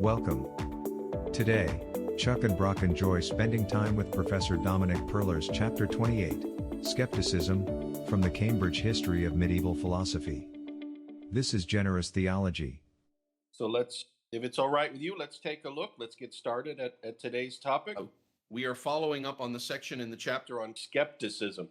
Welcome. Today, Chuck and Brock enjoy spending time with Professor Dominic Perler's Chapter 28, Skepticism, from the Cambridge History of Medieval Philosophy. This is generous theology. So if it's all right with you, let's take a look. Let's get started at today's topic. We are following up on the section in the chapter on skepticism.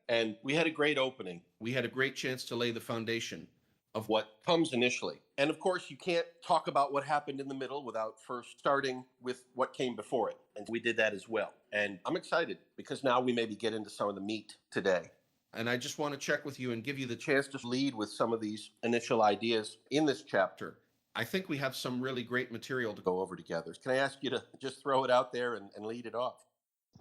And we had a great opening. We had a great chance to lay the foundation of what comes initially. And of course, you can't talk about what happened in the middle without first starting with what came before it. And we did that as well. And I'm excited because now we maybe get into some of the meat today. And I just want to check with you and give you the chance to lead with some of these initial ideas in this chapter. I think we have some really great material to go over together. Can I ask you to just throw it out there and lead it off?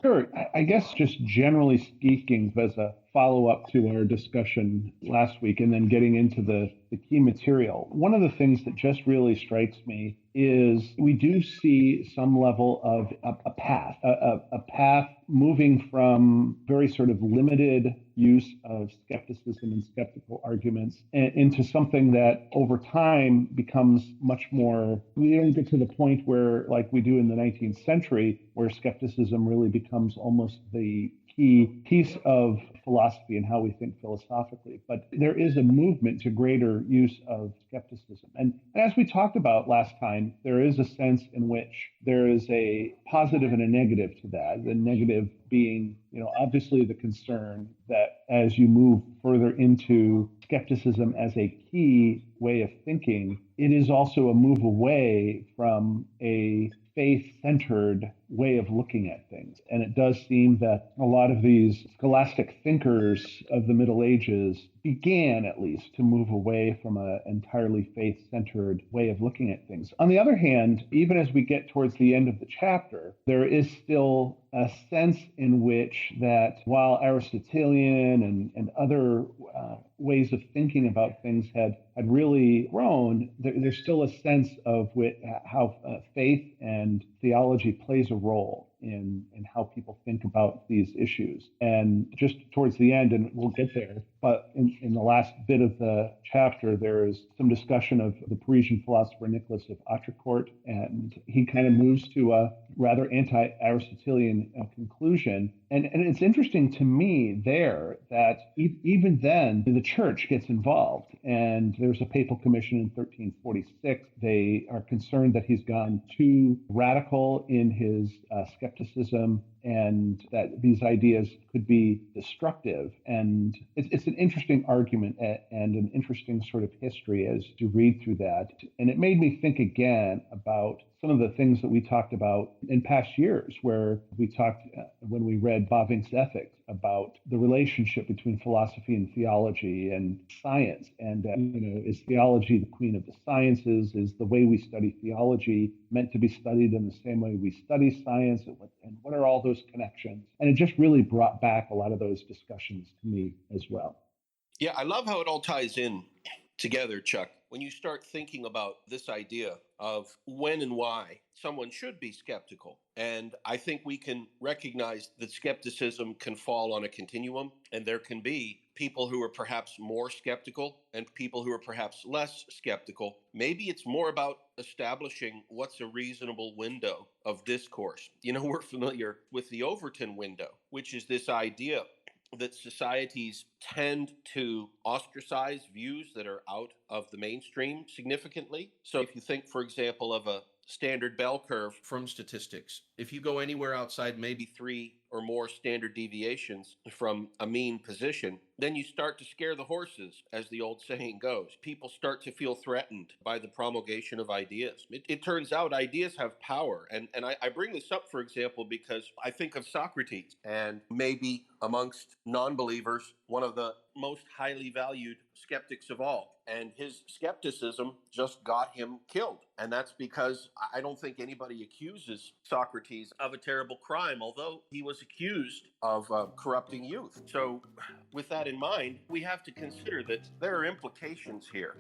Sure. I guess just generally speaking, as a follow-up to our discussion last week and then getting into the key material, one of the things that just really strikes me is we do see some level of a path moving from very sort of limited use of skepticism and skeptical arguments into something that over time becomes much more, we don't get to the point where, like we do in the 19th century, where skepticism really becomes almost the key piece of philosophy and how we think philosophically. But there is a movement to greater use of skepticism. And as we talked about last time, there is a sense in which there is a positive and a negative to that. The negative being, obviously the concern that as you move further into skepticism as a key way of thinking, it is also a move away from a faith-centered way of looking at things. And it does seem that a lot of these scholastic thinkers of the Middle Ages began, at least, to move away from an entirely faith-centered way of looking at things. On the other hand, even as we get towards the end of the chapter, there is still a sense in which that while Aristotelian and other ways of thinking about things had really grown, there's still a sense of how faith and theology plays a role in how people think about these issues. And just towards the end, and we'll get there, but in the last bit of the chapter, there is some discussion of the Parisian philosopher Nicholas of Autrecourt, and he kind of moves to a rather anti-Aristotelian conclusion. And it's interesting to me there that even then the church gets involved, and there's a papal commission in 1346. They are concerned that he's gone too radical in his skepticism and that these ideas could be destructive. And it's an interesting argument and an interesting sort of history as you read through that. And it made me think again about some of the things that we talked about in past years, where we talked when we read Bavinck's Ethics about the relationship between philosophy and theology and science. And, is theology the queen of the sciences? Is the way we study theology meant to be studied in the same way we study science? And what are all those connections? And it just really brought back a lot of those discussions to me as well. Yeah, I love how it all ties in together, Chuck. When you start thinking about this idea of when and why someone should be skeptical. And I think we can recognize that skepticism can fall on a continuum, and there can be people who are perhaps more skeptical and people who are perhaps less skeptical. Maybe it's more about establishing what's a reasonable window of discourse. We're familiar with the Overton window, which is this idea that societies tend to ostracize views that are out of the mainstream significantly. So if you think, for example, of a standard bell curve from statistics, if you go anywhere outside maybe 3 or more standard deviations from a mean position, then you start to scare the horses, as the old saying goes. People start to feel threatened by the promulgation of ideas. It turns out ideas have power. And I bring this up, for example, because I think of Socrates, and maybe amongst non-believers, one of the most highly valued skeptics of all. And his skepticism just got him killed. And that's because I don't think anybody accuses Socrates of a terrible crime, although he was accused of corrupting youth. So with that in mind, we have to consider that there are implications here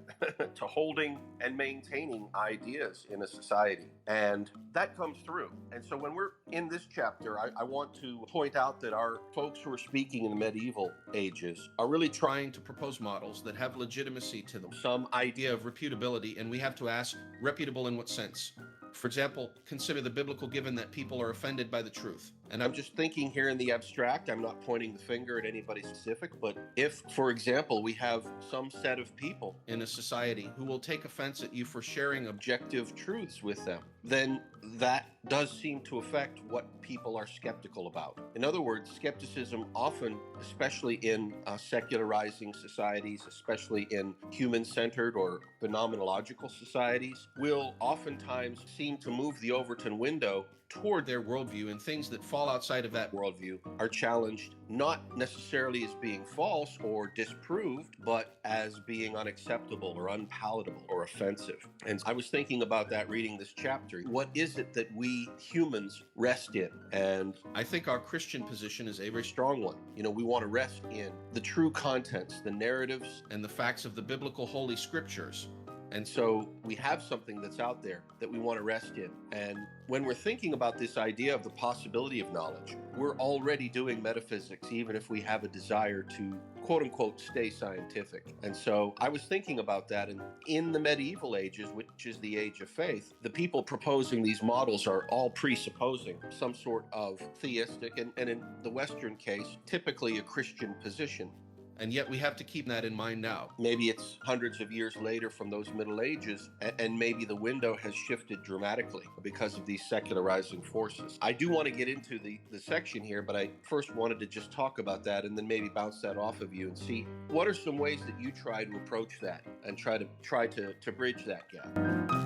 to holding and maintaining ideas in a society. And that comes through. And so when we're in this chapter, I want to point out that our folks who are speaking in the medieval ages are really trying to propose models that have legitimacy to them, some idea of reputability. And we have to ask, reputable in what sense? For example, consider the biblical given that people are offended by the truth. And I'm just thinking here in the abstract. I'm not pointing the finger at anybody specific, but if, for example, we have some set of people in a society who will take offense at you for sharing objective truths with them, then that does seem to affect what people are skeptical about. In other words, skepticism often, especially in secularizing societies, especially in human-centered or phenomenological societies, will oftentimes seem to move the Overton window toward their worldview, and things that fall outside of that worldview are challenged not necessarily as being false or disproved, but as being unacceptable or unpalatable or offensive. And I was thinking about that reading this chapter. What is it that we humans rest in? And I think our Christian position is a very strong one. You know, we want to rest in the true contents, the narratives, and the facts of the biblical Holy Scriptures. And so we have something that's out there that we want to rest in. And when we're thinking about this idea of the possibility of knowledge, we're already doing metaphysics, even if we have a desire to, quote unquote, stay scientific. And so I was thinking about that. And in the medieval ages, which is the age of faith, the people proposing these models are all presupposing some sort of theistic, and in the Western case, typically a Christian position. And yet we have to keep that in mind now. Maybe it's hundreds of years later from those Middle Ages, and maybe the window has shifted dramatically because of these secularizing forces. I do want to get into the section here, but I first wanted to just talk about that and then maybe bounce that off of you and see what are some ways that you try to approach that and try to bridge that gap.